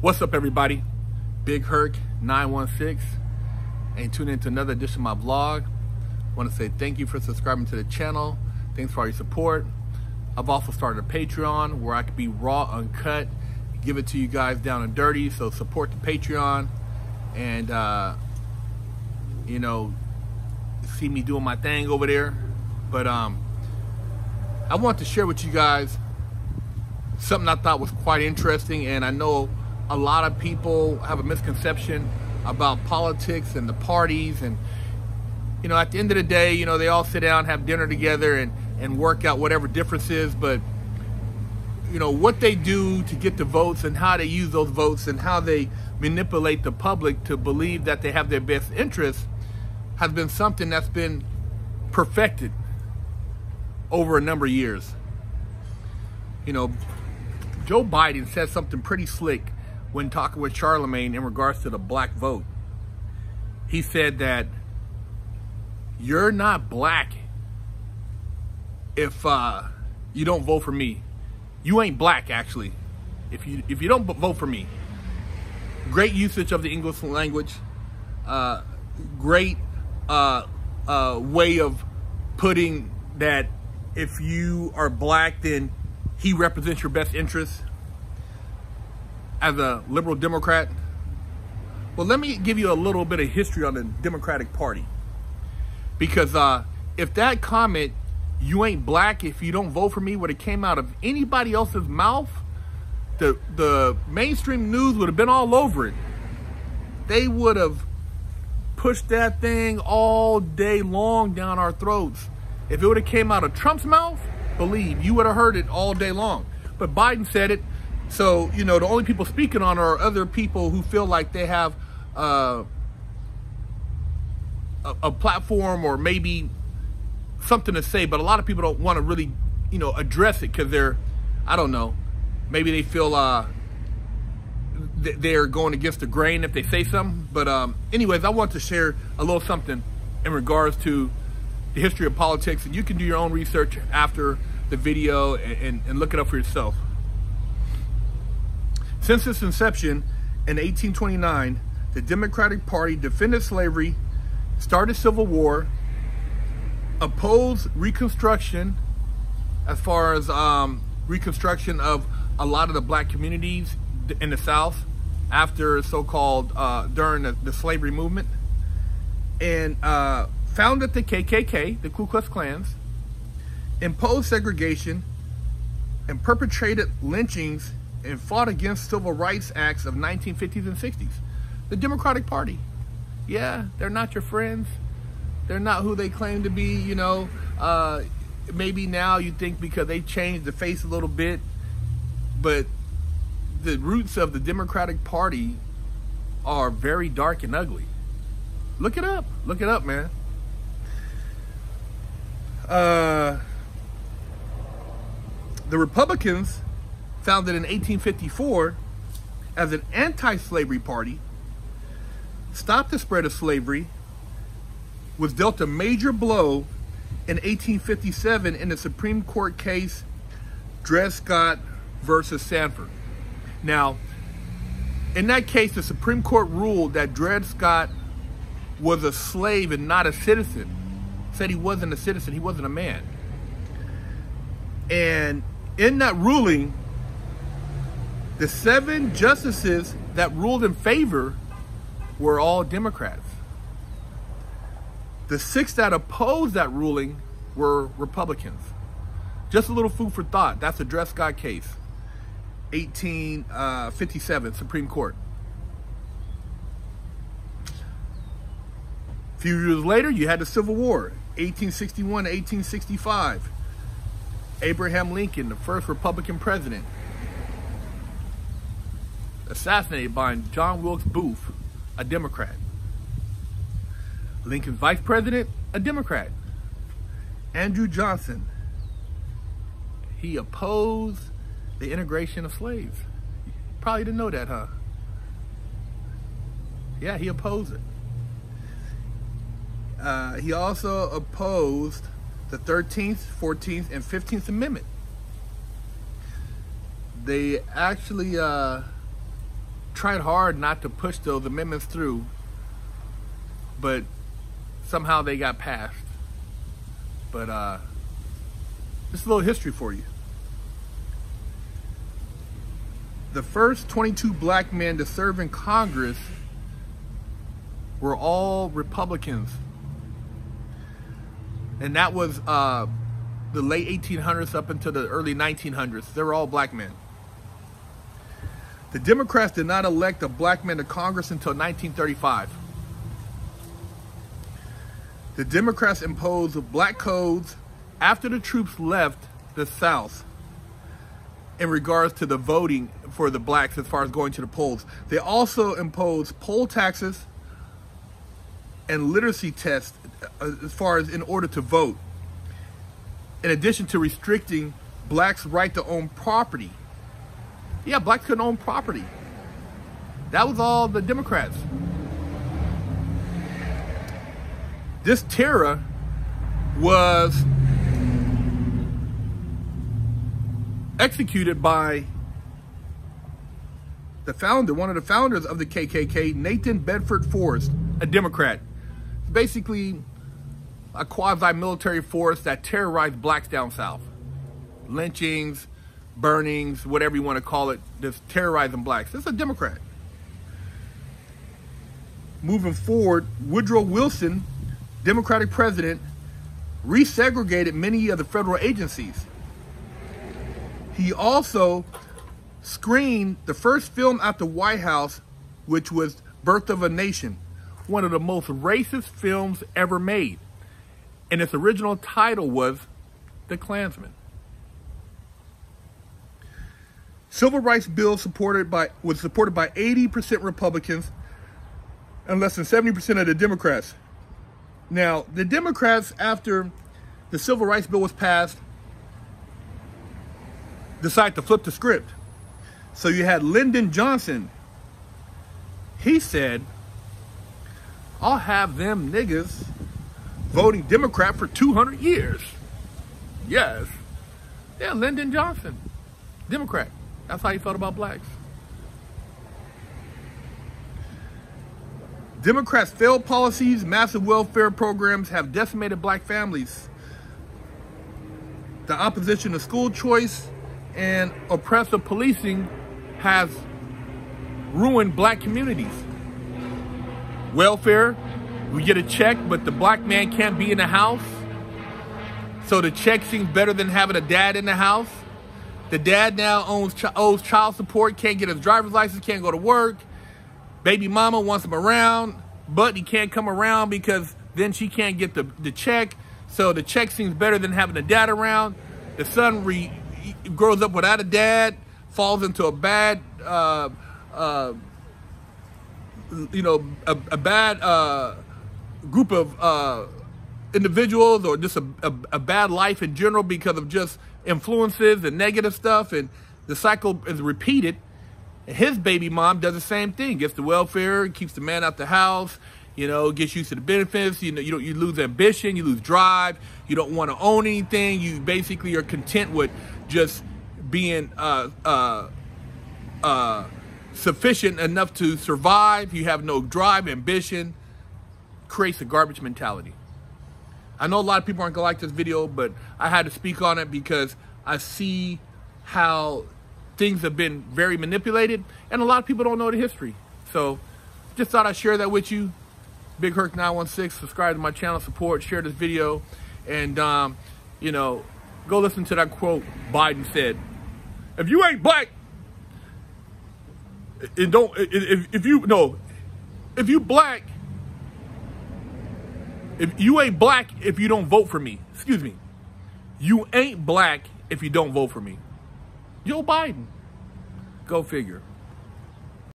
What's up, everybody? Big Herc 916, and tune in to another edition of my vlog. I want to say thank you for subscribing to the channel. Thanks for all your support. I've also started a Patreon where I can be raw, uncut, give it to you guys down and dirty. So support the Patreon, and you know, see me doing my thing over there. But I want to share with you guys something I thought was quite interesting, and I know a lot of people have a misconception about politics and the parties, and you know, at the end of the day, you know, they all sit down, have dinner together, and work out whatever differences. But you know, what they do to get the votes and how they use those votes and how they manipulate the public to believe that they have their best interests has been something that's been perfected over a number of years. You know, Joe Biden said something pretty slick when talking with Charlemagne in regards to the black vote. He said that you're not black if you don't vote for me. You ain't black, actually, if you don't vote for me. Great usage of the English language. Great way of putting that if you are black, then he represents your best interests as a liberal Democrat. Well, let me give you a little bit of history on the Democratic Party. Because if that comment, you ain't black if you don't vote for me, would have came out of anybody else's mouth, the mainstream news would have been all over it. They would have pushed that thing all day long down our throats. If it would have came out of Trump's mouth, believe you would have heard it all day long. But Biden said it. So, you know, the only people speaking on are other people who feel like they have a platform or maybe something to say, but a lot of people don't want to really, you know, address it because they're, I don't know, maybe they feel they're going against the grain if they say something. But anyways, I want to share a little something in regards to the history of politics, and you can do your own research after the video and look it up for yourself. Since its inception in 1829, the Democratic Party defended slavery, started civil war, opposed Reconstruction, as far as reconstruction of a lot of the black communities in the South after so-called during the slavery movement, and founded the KKK, the Ku Klux Klans, imposed segregation, and perpetrated lynchings and fought against civil rights acts of 1950s and 60s. The Democratic Party, yeah, they're not your friends. They're not who they claim to be, you know. Maybe now you think because they changed the face a little bit, but the roots of the Democratic Party are very dark and ugly. Look it up, man. The Republicans, founded in 1854 as an anti-slavery party, stopped the spread of slavery, was dealt a major blow in 1857 in the Supreme Court case Dred Scott versus Sanford. Now, in that case, the Supreme Court ruled that Dred Scott was a slave and not a citizen. Said he wasn't a citizen, he wasn't a man. And in that ruling, the 7 justices that ruled in favor were all Democrats. The 6 that opposed that ruling were Republicans. Just a little food for thought. That's the Dred Scott case, 1857, Supreme Court. A few years later, you had the Civil War, 1861 to 1865. Abraham Lincoln, the first Republican president, assassinated by John Wilkes Booth, a Democrat. Lincoln's vice president, a Democrat. Andrew Johnson, he opposed the integration of slaves. You probably didn't know that, huh? Yeah, he opposed it. He also opposed the 13th, 14th, and 15th Amendment. They actually tried hard not to push those amendments through, but somehow they got passed. But just a little history for you. The first 22 black men to serve in Congress were all Republicans. And that was the late 1800s up into the early 1900s. They were all black men. The Democrats did not elect a black man to Congress until 1935. The Democrats imposed black codes after the troops left the South in regards to the voting for the blacks as far as going to the polls. They also imposed poll taxes and literacy tests as far as in order to vote, in addition to restricting blacks' right to own property. Yeah, blacks couldn't own property. That was all the Democrats. This terror was executed by the founder, one of the founders of the KKK, Nathan Bedford Forrest, a Democrat. Basically a quasi-military force that terrorized blacks down south. Lynchings, burnings, whatever you want to call it, just terrorizing blacks. This is a Democrat. Moving forward, Woodrow Wilson, Democratic president, resegregated many of the federal agencies. He also screened the first film at the White House, which was Birth of a Nation, one of the most racist films ever made. And its original title was The Klansman. Civil rights bill was supported by 80% Republicans and less than 70% of the Democrats. Now, the Democrats, after the civil rights bill was passed, decided to flip the script. So you had Lyndon Johnson. He said, I'll have them niggas voting Democrat for 200 years. Yes. Yeah, Lyndon Johnson, Democrat. That's how he felt about blacks. Democrats' failed policies, massive welfare programs have decimated black families. The opposition to school choice and oppressive policing has ruined black communities. Welfare, we get a check, but the black man can't be in the house. So the check seems better than having a dad in the house. The dad now owes child support, can't get his driver's license, can't go to work. Baby mama wants him around, but he can't come around because then she can't get the check. So the check seems better than having a dad around. The son grows up without a dad, falls into a bad, a bad group of individuals, or just a bad life in general because of just influences and negative stuff, and the cycle is repeated. His baby mom does the same thing, gets the welfare, keeps the man out the house, gets used to the benefits. You lose ambition, you lose drive, you don't want to own anything. You basically are content with just being sufficient enough to survive. You have no drive, ambition. Creates a garbage mentality. I know a lot of people aren't gonna like this video, but I had to speak on it because I see how things have been very manipulated, and a lot of people don't know the history. So just thought I'd share that with you. Big Herc 916, subscribe to my channel, support, share this video, and go listen to that quote Biden said. If you ain't black, if you ain't black if you don't vote for me. Excuse me. You ain't black if you don't vote for me. Joe Biden. Go figure.